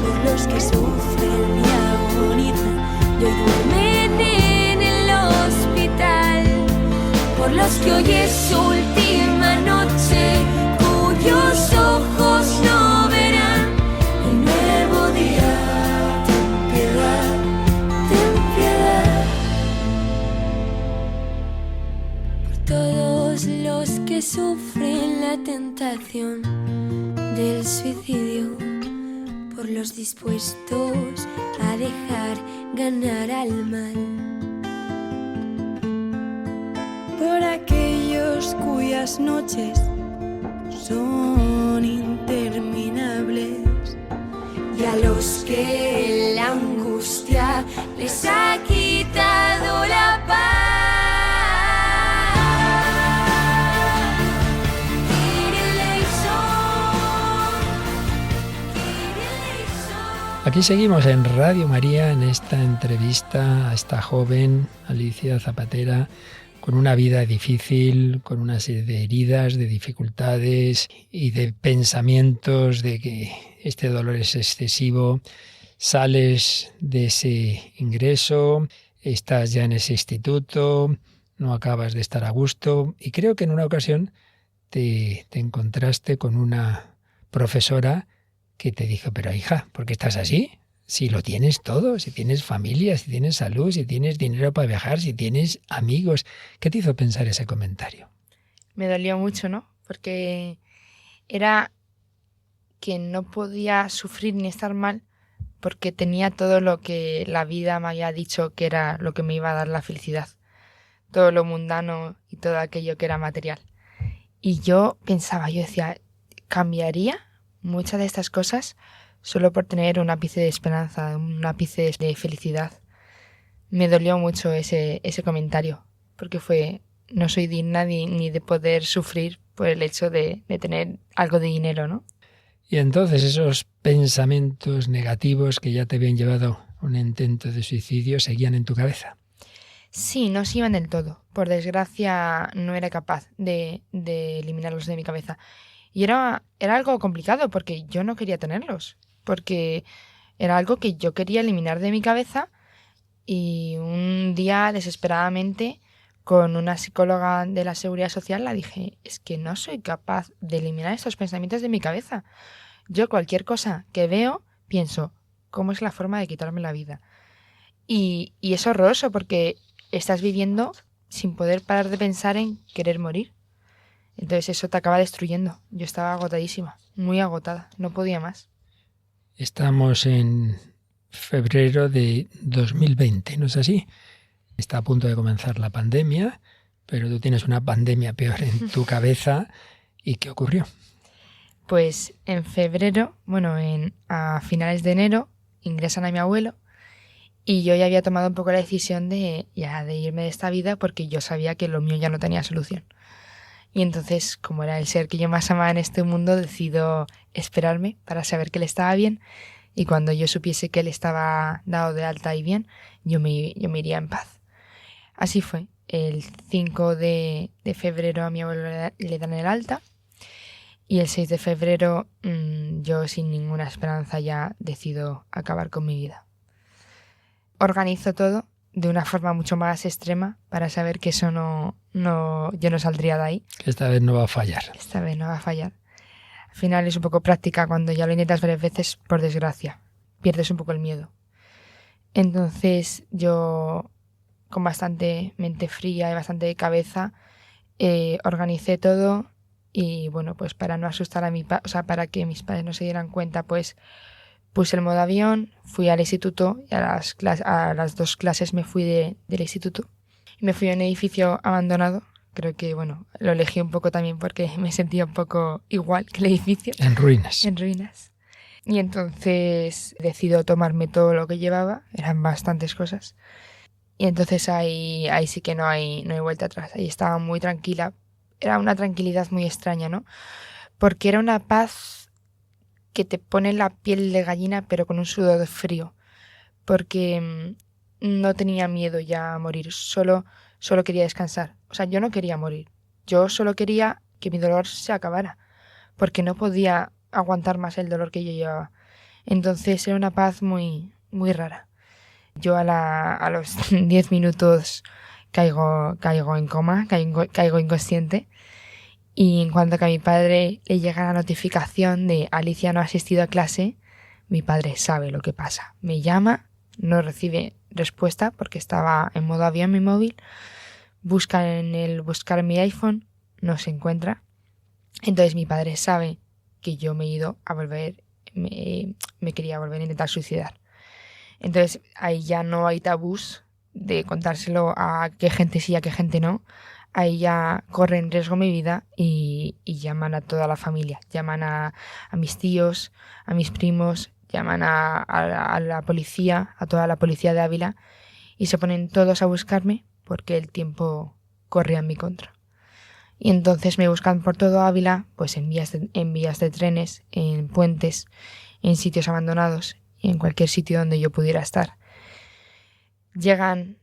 por los que sufren y agonizan y hoy duermen en el hospital, por los que hoy es su última noche, cuyos ojos no verán el nuevo día. Ten piedad, ten piedad. Por todos los que sufren la tentación del suicidio, por los dispuestos a dejar ganar al mal, por aquellos cuyas noches son interminables, y a los que la angustia les ha quitado la paz. Aquí seguimos en Radio María en esta entrevista a esta joven Alicia Zapatera, con una vida difícil, con una serie de heridas, de dificultades y de pensamientos de que este dolor es excesivo. Sales de ese ingreso, estás ya en ese instituto, no acabas de estar a gusto, y creo que en una ocasión te encontraste con una profesora que te dijo: pero hija, ¿por qué estás así? Si lo tienes todo, si tienes familia, si tienes salud, si tienes dinero para viajar, si tienes amigos. ¿Qué te hizo pensar ese comentario? Me dolió mucho, ¿no? Porque era que no podía sufrir ni estar mal porque tenía todo lo que la vida me había dicho que era lo que me iba a dar la felicidad. Todo lo mundano y todo aquello que era material. Y yo decía, ¿cambiaría muchas de estas cosas solo por tener un ápice de esperanza, un ápice de felicidad? Me dolió mucho ese comentario, porque no soy digna ni de poder sufrir por el hecho de tener algo de dinero, ¿no? Y entonces esos pensamientos negativos que ya te habían llevado a un intento de suicidio seguían en tu cabeza. Sí, no se iban del todo. Por desgracia, no era capaz de eliminarlos de mi cabeza. Y era algo complicado porque yo no quería tenerlos. Porque era algo que yo quería eliminar de mi cabeza. Y un día, desesperadamente, con una psicóloga de la Seguridad Social, la dije, es que no soy capaz de eliminar estos pensamientos de mi cabeza. Yo cualquier cosa que veo, pienso, ¿cómo es la forma de quitarme la vida? Y es horroroso porque estás viviendo sin poder parar de pensar en querer morir. Entonces eso te acaba destruyendo. Yo estaba agotadísima, muy agotada, no podía más. Estamos en febrero de 2020, ¿no es así? Está a punto de comenzar la pandemia, pero tú tienes una pandemia peor en tu cabeza. ¿Y qué ocurrió? Pues en febrero, a finales de enero, ingresan a mi abuelo. Y yo ya había tomado un poco la decisión de irme de esta vida porque yo sabía que lo mío ya no tenía solución. Y entonces, como era el ser que yo más amaba en este mundo, decido esperarme para saber que él estaba bien. Y cuando yo supiese que él estaba dado de alta y bien, yo me iría en paz. Así fue. El 5 de febrero a mi abuelo le dan el alta. Y el 6 de febrero yo sin ninguna esperanza ya decido acabar con mi vida. Organizo todo de una forma mucho más extrema para saber que eso yo no saldría de ahí. Esta vez no va a fallar. Esta vez no va a fallar. Al final es un poco práctica cuando ya lo intentas varias veces, por desgracia. Pierdes un poco el miedo. Entonces yo, con bastante mente fría y bastante cabeza, organicé todo y pues para no asustar a para que mis padres no se dieran cuenta, pues puse el modo avión, fui al instituto y a las 2 clases me fui del instituto. Y me fui a un edificio abandonado. Creo que, lo elegí un poco también porque me sentía un poco igual que el edificio. En ruinas. En ruinas. Y entonces decido tomarme todo lo que llevaba. Eran bastantes cosas. Y entonces ahí sí que no hay vuelta atrás. Ahí estaba muy tranquila. Era una tranquilidad muy extraña, ¿no? Porque era una paz que te pone la piel de gallina, pero con un sudor frío. Porque no tenía miedo ya a morir, solo quería descansar. O sea, yo no quería morir. Yo solo quería que mi dolor se acabara, porque no podía aguantar más el dolor que yo llevaba. Entonces era una paz muy, muy rara. Yo a los 10 minutos caigo en coma, caigo inconsciente. Y en cuanto que a mi padre le llega la notificación de Alicia no ha asistido a clase, mi padre sabe lo que pasa. Me llama, no recibe respuesta porque estaba en modo avión mi móvil. Busca buscar mi iPhone, no se encuentra. Entonces mi padre sabe que yo me he ido a volver, me quería volver a intentar suicidar. Entonces ahí ya no hay tabús de contárselo a qué gente sí y a qué gente no. Ahí ya corre en riesgo mi vida y llaman a toda la familia. Llaman a mis tíos, a mis primos, llaman a la policía, a toda la policía de Ávila y se ponen todos a buscarme porque el tiempo corría en mi contra. Y entonces me buscan por todo Ávila, pues en vías de trenes, en puentes, en sitios abandonados y en cualquier sitio donde yo pudiera estar. Llegan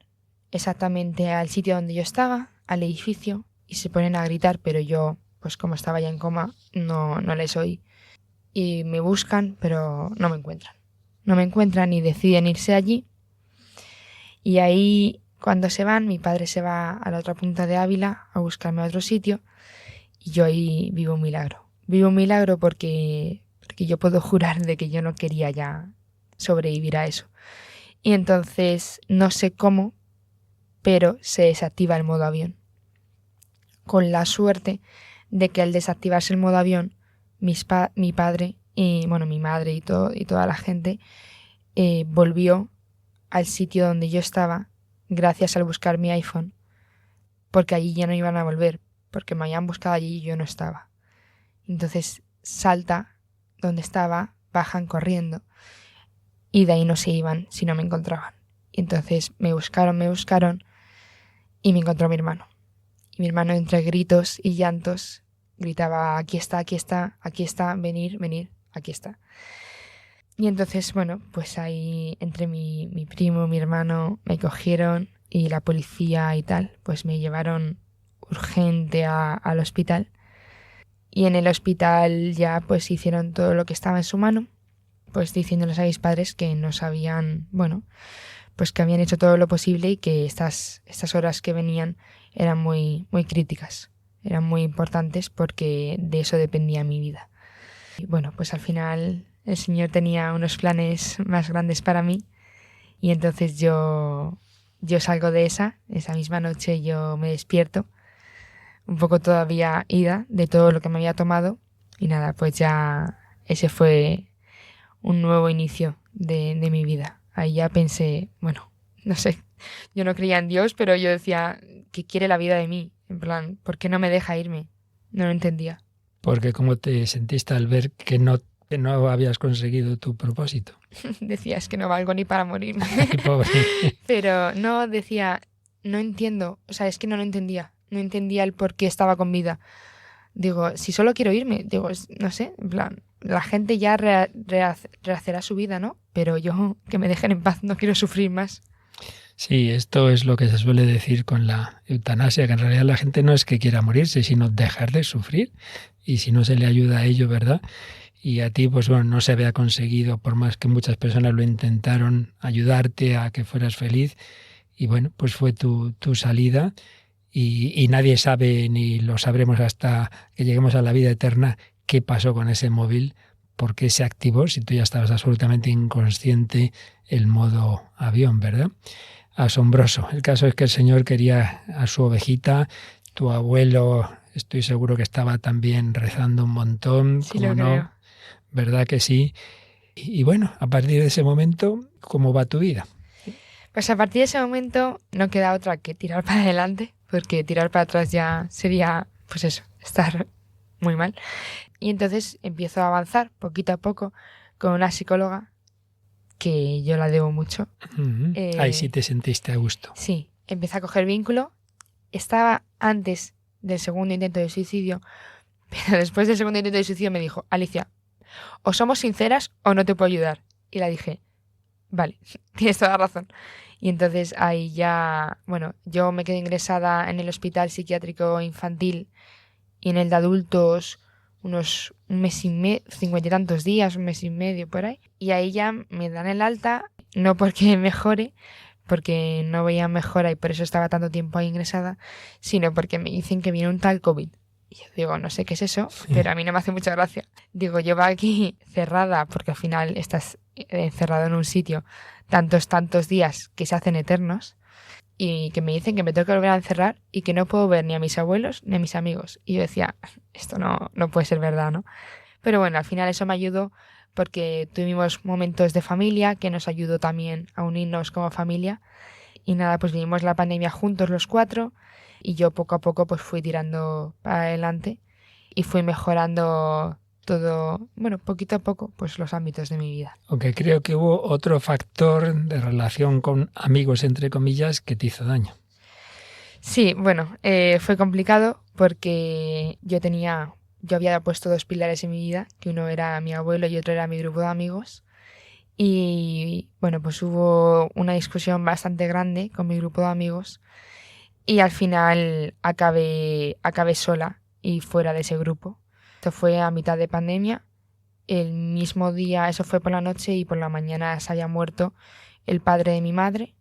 exactamente al sitio donde yo estaba, al edificio, y se ponen a gritar, pero yo, pues como estaba ya en coma, no les oí. Y me buscan, pero no me encuentran. No me encuentran y deciden irse allí. Y ahí, cuando se van, mi padre se va a la otra punta de Ávila a buscarme a otro sitio y yo ahí vivo un milagro. Vivo un milagro porque yo puedo jurar de que yo no quería ya sobrevivir a eso. Y entonces, no sé cómo, pero se desactiva el modo avión. Con la suerte de que al desactivarse el modo avión, mi padre y mi madre y toda la gente volvió al sitio donde yo estaba gracias al buscar mi iPhone, porque allí ya no iban a volver, porque me habían buscado allí y yo no estaba. Entonces salta donde estaba, bajan corriendo y de ahí no se iban si no me encontraban. Y entonces me buscaron y me encontró mi hermano. Y mi hermano entre gritos y llantos gritaba: aquí está, venir, aquí está. Y entonces, bueno, pues ahí entre mi primo, mi hermano, me cogieron y la policía y tal, pues me llevaron urgente al hospital. Y en el hospital ya pues hicieron todo lo que estaba en su mano, pues diciéndoles a mis padres que no sabían, bueno, pues que habían hecho todo lo posible y que estas horas que venían eran muy, muy críticas, eran muy importantes porque de eso dependía mi vida. Y bueno, pues al final el Señor tenía unos planes más grandes para mí y entonces yo salgo de esa misma noche yo me despierto, un poco todavía ida de todo lo que me había tomado y nada, pues ya ese fue un nuevo inicio de mi vida. Ahí ya pensé, bueno, no sé, yo no creía en Dios, pero yo decía, ¿qué quiere la vida de mí? En plan, ¿por qué no me deja irme? No lo entendía. Porque ¿cómo te sentiste al ver que no habías conseguido tu propósito? Decía, es que no valgo ni para morirme. Ay, pobre. Pero no, decía, no entiendo, o sea, es que no lo entendía. No entendía el por qué estaba con vida. Digo, si solo quiero irme, digo, no sé, en plan, la gente ya rehacerá su vida, ¿no? Pero yo, que me dejen en paz, no quiero sufrir más. Sí, esto es lo que se suele decir con la eutanasia, que en realidad la gente no es que quiera morirse, sino dejar de sufrir. Y si no se le ayuda a ello, ¿verdad? Y a ti, pues bueno, no se había conseguido, por más que muchas personas lo intentaron, ayudarte a que fueras feliz. Y bueno, pues fue tu salida. Y nadie sabe, ni lo sabremos hasta que lleguemos a la vida eterna, qué pasó con ese móvil, por qué se activó, si tú ya estabas absolutamente inconsciente, el modo avión, ¿verdad? Asombroso. El caso es que el Señor quería a su ovejita, tu abuelo, estoy seguro que estaba también rezando un montón, Sí, ¿cómo lo no? creo. ¿Verdad que sí? Y bueno, a partir de ese momento, ¿cómo va tu vida? Pues a partir de ese momento no queda otra que tirar para adelante, porque tirar para atrás ya sería, pues eso, estar muy mal. Y entonces empiezo a avanzar poquito a poco con una psicóloga que yo la debo mucho. Ujú. Ahí sí te sentiste a gusto. Sí, empecé a coger vínculo. Estaba antes del segundo intento de suicidio, pero después del segundo intento de suicidio me dijo, Alicia, o somos sinceras o no te puedo ayudar. Y la dije, vale, tienes toda la razón. Y entonces ahí ya, bueno, yo me quedé ingresada en el hospital psiquiátrico infantil y en el de adultos un mes y medio, 50 y tantos días, un mes y medio por ahí. Y ahí ya me dan el alta, no porque mejore, porque no veía mejora y por eso estaba tanto tiempo ahí ingresada, sino porque me dicen que viene un tal COVID. Y yo digo, no sé qué es eso, pero a mí no me hace mucha gracia. Digo, llevo aquí cerrada, porque al final estás encerrado en un sitio tantos días que se hacen eternos, y que me dicen que me tengo que volver a encerrar y que no puedo ver ni a mis abuelos ni a mis amigos. Y yo decía, esto no puede ser verdad, ¿no? Pero bueno, al final eso me ayudó porque tuvimos momentos de familia que nos ayudó también a unirnos como familia. Y nada, pues vivimos la pandemia juntos los 4 y yo poco a poco pues fui tirando para adelante y fui mejorando todo, bueno, poquito a poco, pues los ámbitos de mi vida. Aunque creo que hubo otro factor de relación con amigos, entre comillas, que te hizo daño. Sí, bueno, fue complicado porque yo había puesto 2 pilares en mi vida, que uno era mi abuelo y otro era mi grupo de amigos. Y bueno, pues hubo una discusión bastante grande con mi grupo de amigos y al final acabé sola y fuera de ese grupo. Esto fue a mitad de pandemia. El mismo día, eso fue por la noche y por la mañana se había muerto el padre de mi madre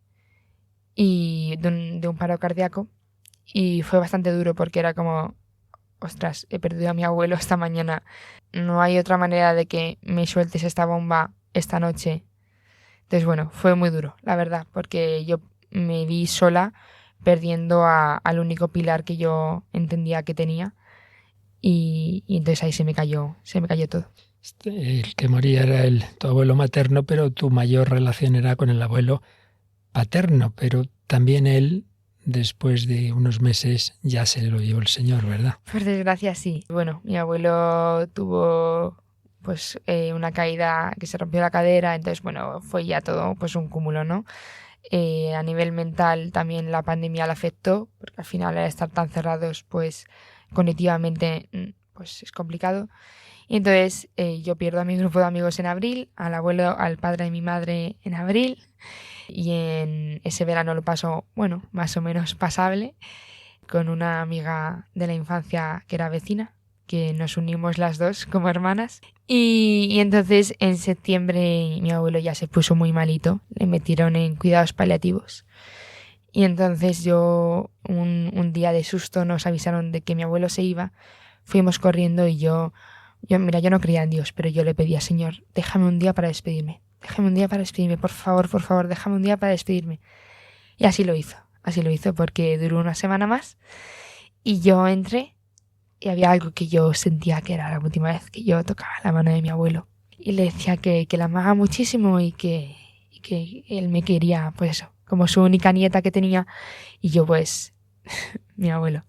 y de un paro cardíaco. Y fue bastante duro porque era como, ostras, he perdido a mi abuelo esta mañana. No hay otra manera de que me sueltes esta bomba esta noche. Entonces, bueno, fue muy duro, la verdad, porque yo me vi sola perdiendo al único pilar que yo entendía que tenía. Y entonces ahí se me cayó todo. El que moría era tu abuelo materno, pero tu mayor relación era con el abuelo paterno, pero también él, después de unos meses, ya se lo llevó el Señor, ¿verdad? Por desgracia, sí. Bueno, mi abuelo tuvo pues una caída que se rompió la cadera, entonces bueno, fue ya todo pues un cúmulo, ¿no? A nivel mental también la pandemia le afectó, porque al final al estar tan cerrados, pues cognitivamente pues es complicado. Y entonces yo pierdo a mi grupo de amigos en abril, al abuelo, al padre de mi madre en abril, y en ese verano lo paso, bueno, más o menos pasable, con una amiga de la infancia que era vecina, que nos unimos las dos como hermanas. Y entonces en septiembre mi abuelo ya se puso muy malito, le metieron en cuidados paliativos. Y entonces yo, un día de susto, nos avisaron de que mi abuelo se iba, fuimos corriendo y yo mira, yo no creía en Dios, pero yo le pedía, Señor, déjame un día para despedirme, por favor, déjame un día para despedirme. Y así lo hizo porque duró una semana más y yo entré y había algo que yo sentía que era la última vez que yo tocaba la mano de mi abuelo. Y le decía que la amaba muchísimo y que él me quería, pues eso, como su única nieta que tenía, y yo pues, mi abuelo.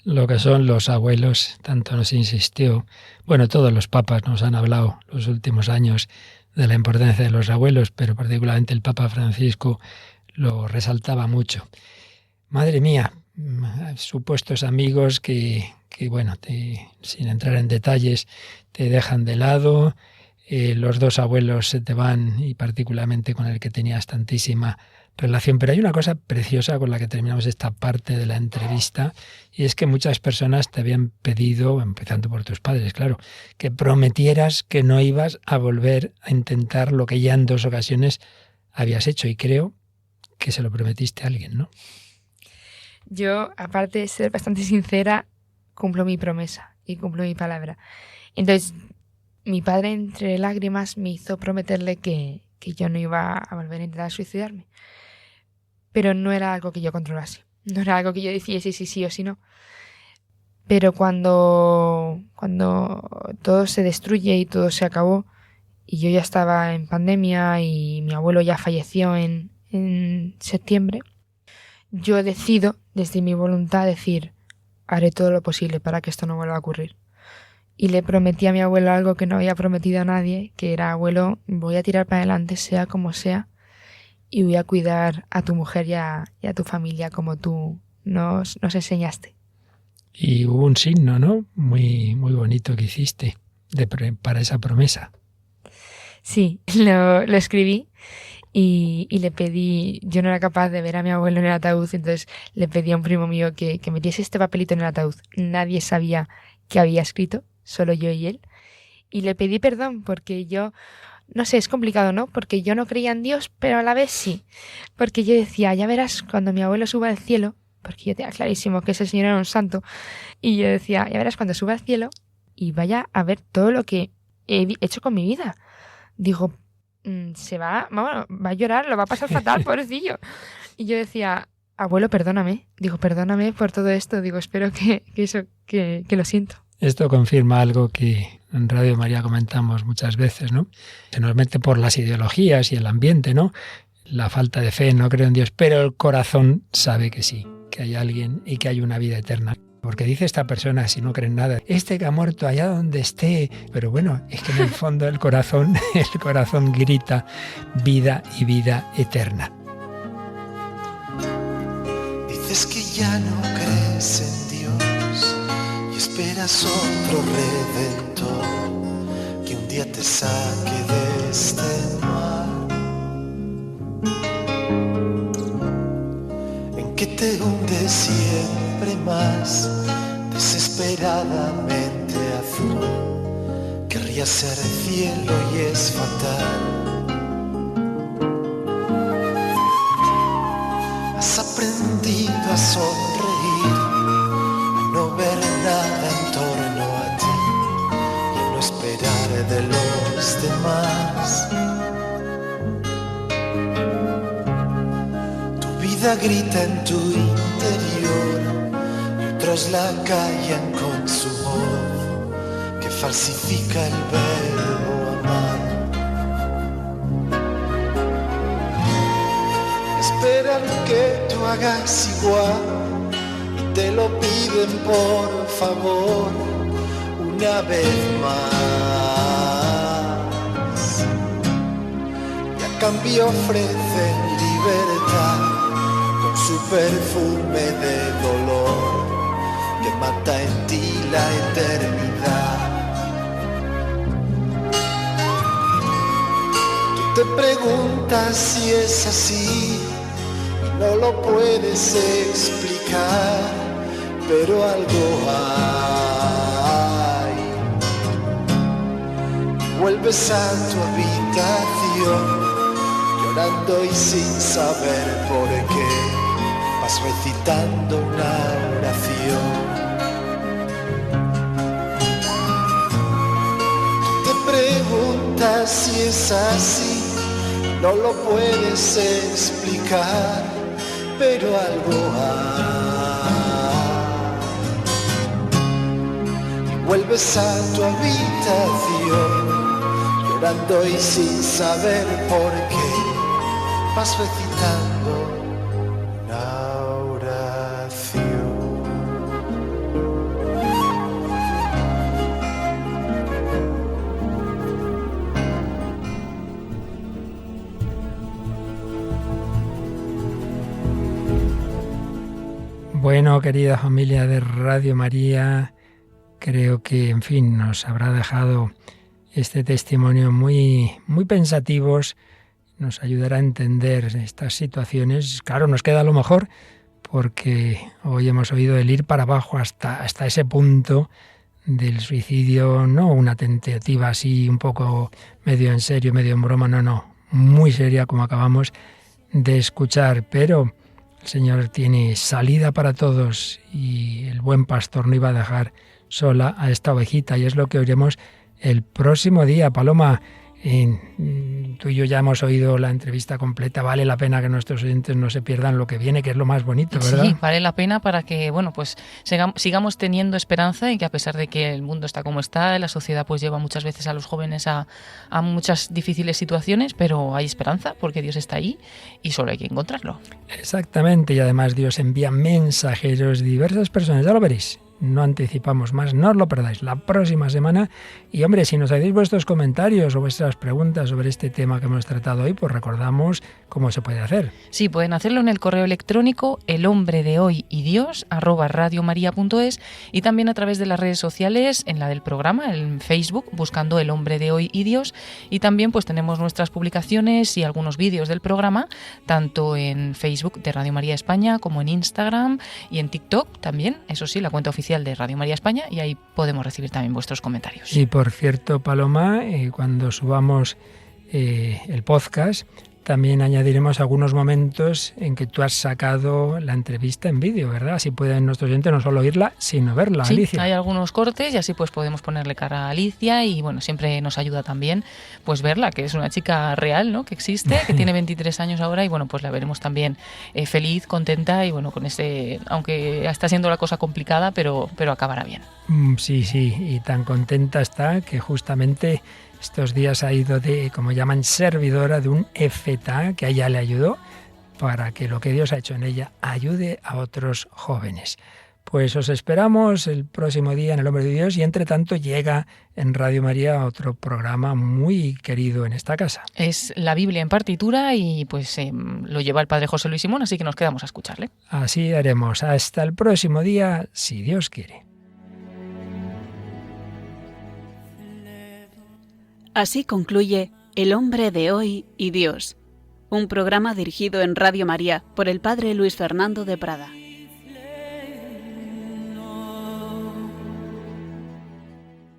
Lo que son los abuelos, tanto nos insistió, bueno, todos los papas nos han hablado los últimos años de la importancia de los abuelos, pero particularmente el Papa Francisco lo resaltaba mucho. Madre mía, supuestos amigos que bueno, sin entrar en detalles, te dejan de lado, los dos abuelos se te van, y particularmente con el que tenías tantísima relación. Pero hay una cosa preciosa con la que terminamos esta parte de la entrevista, y es que muchas personas te habían pedido, empezando por tus padres, claro, que prometieras que no ibas a volver a intentar lo que ya en 2 ocasiones habías hecho, y creo que se lo prometiste a alguien, ¿no? Yo, aparte de ser bastante sincera, cumplo mi promesa y cumplo mi palabra. Entonces, mi padre, entre lágrimas, me hizo prometerle que yo no iba a volver a intentar suicidarme. Pero no era algo que yo controlase. No era algo que yo decidiese si sí o si no. Pero cuando todo se destruye y todo se acabó, y yo ya estaba en pandemia y mi abuelo ya falleció en septiembre, yo decido, desde mi voluntad, decir, haré todo lo posible para que esto no vuelva a ocurrir. Y le prometí a mi abuelo algo que no había prometido a nadie, que era, abuelo, voy a tirar para adelante sea como sea, y voy a cuidar a tu mujer y a tu familia como tú nos enseñaste. Y hubo un signo, ¿no? Muy, muy bonito que hiciste para esa promesa. Sí, lo escribí y le pedí, yo no era capaz de ver a mi abuelo en el ataúd, entonces le pedí a un primo mío que metiese este papelito en el ataúd. Nadie sabía que había escrito, solo yo y él. Y le pedí perdón porque yo, no sé, es complicado, ¿no? Porque yo no creía en Dios, pero a la vez sí. Porque yo decía, ya verás, cuando mi abuelo suba al cielo, porque yo tenía clarísimo que ese señor era un santo, y yo decía, ya verás cuando suba al cielo y vaya a ver todo lo que he hecho con mi vida. Digo, va a llorar, lo va a pasar fatal, pobrecillo. Y yo decía, abuelo, perdóname. Digo, perdóname por todo esto. Digo, espero que lo siento. Esto confirma algo que en Radio María comentamos muchas veces, ¿no? Se nos mete por las ideologías y el ambiente, ¿no? La falta de fe, no creo en Dios, pero el corazón sabe que sí, que hay alguien y que hay una vida eterna. Porque dice esta persona, si no cree en nada, que ha muerto allá donde esté. Pero bueno, es que en el fondo el corazón grita vida y vida eterna. Dices que ya no crees en Dios y esperas otro redentor que un día te saque de este mar en que te hundes siempre más desesperadamente azul. Querrías ser cielo y es fatal. Has aprendido a sonreír, a no ver nada en torno a ti y a no esperar de los demás. Tu vida grita en tu interior y otros la callan con su voz que falsifica el verbo amar. Esperan que tú hagas igual y te lo piden por favor una vez más. Y a cambio ofrecen libertad con su perfume de dolor que mata en ti la eternidad. Te preguntas si es así, no lo puedes explicar, pero algo hay. Vuelves a tu habitación, llorando y sin saber por qué, vas recitando una oración. Te preguntas si es así, no lo puedes explicar, pero algo hay. Y vuelves a tu habitación, llorando y sin saber por qué, vas recitando una oración. Bueno, querida familia de Radio María, creo que, en fin, nos habrá dejado este testimonio muy pensativos, nos ayudará a entender estas situaciones. Claro, nos queda a lo mejor, porque hoy hemos oído el ir para abajo hasta ese punto del suicidio, no una tentativa así un poco medio en serio, medio en broma, no, muy seria como acabamos de escuchar, pero el Señor tiene salida para todos y el buen pastor no iba a dejar sola a esta ovejita, y es lo que oiremos el próximo día. Paloma, tú y yo ya hemos oído la entrevista completa. Vale la pena que nuestros oyentes no se pierdan lo que viene, que es lo más bonito, ¿verdad? Sí, vale la pena para que, bueno, pues sigamos teniendo esperanza, y que a pesar de que el mundo está como está, la sociedad pues lleva muchas veces a los jóvenes a muchas difíciles situaciones, pero hay esperanza porque Dios está ahí y solo hay que encontrarlo. Exactamente, y además Dios envía mensajeros de diversas personas, ya lo veréis. No anticipamos más, no os lo perdáis la próxima semana. Y hombre, si nos hacéis vuestros comentarios o vuestras preguntas sobre este tema que hemos tratado hoy, pues recordamos cómo se puede hacer. Sí, pueden hacerlo en el correo electrónico elhombredehoydios@radiomaria.es, y también a través de las redes sociales, en la del programa, en Facebook, buscando El Hombre de Hoy y Dios. Y también pues tenemos nuestras publicaciones y algunos vídeos del programa, tanto en Facebook de Radio María España como en Instagram y en TikTok también, eso sí, la cuenta oficial de Radio María España, y ahí podemos recibir también vuestros comentarios. Y por cierto, Paloma, cuando subamos el podcast, también añadiremos algunos momentos en que tú has sacado la entrevista en vídeo, ¿verdad? Así pueden nuestros oyentes no solo oírla, sino verla, sí, Alicia. Hay algunos cortes y así pues podemos ponerle cara a Alicia, y bueno, siempre nos ayuda también pues verla, que es una chica real, ¿no? Que existe, que tiene 23 años ahora, y bueno, pues la veremos también feliz, contenta, y bueno, con aunque está siendo la cosa complicada, pero acabará bien. Sí, y tan contenta está que justamente estos días ha ido de, como llaman, servidora de un EFETA, que a ella le ayudó para que lo que Dios ha hecho en ella ayude a otros jóvenes. Pues os esperamos el próximo día en El Hombre de Dios, y entre tanto llega en Radio María otro programa muy querido en esta casa. Es la Biblia en partitura, y pues lo lleva el padre José Luis Simón, así que nos quedamos a escucharle. Así haremos. Hasta el próximo día, si Dios quiere. Así concluye El Hombre de Hoy y Dios, un programa dirigido en Radio María por el padre Luis Fernando de Prada.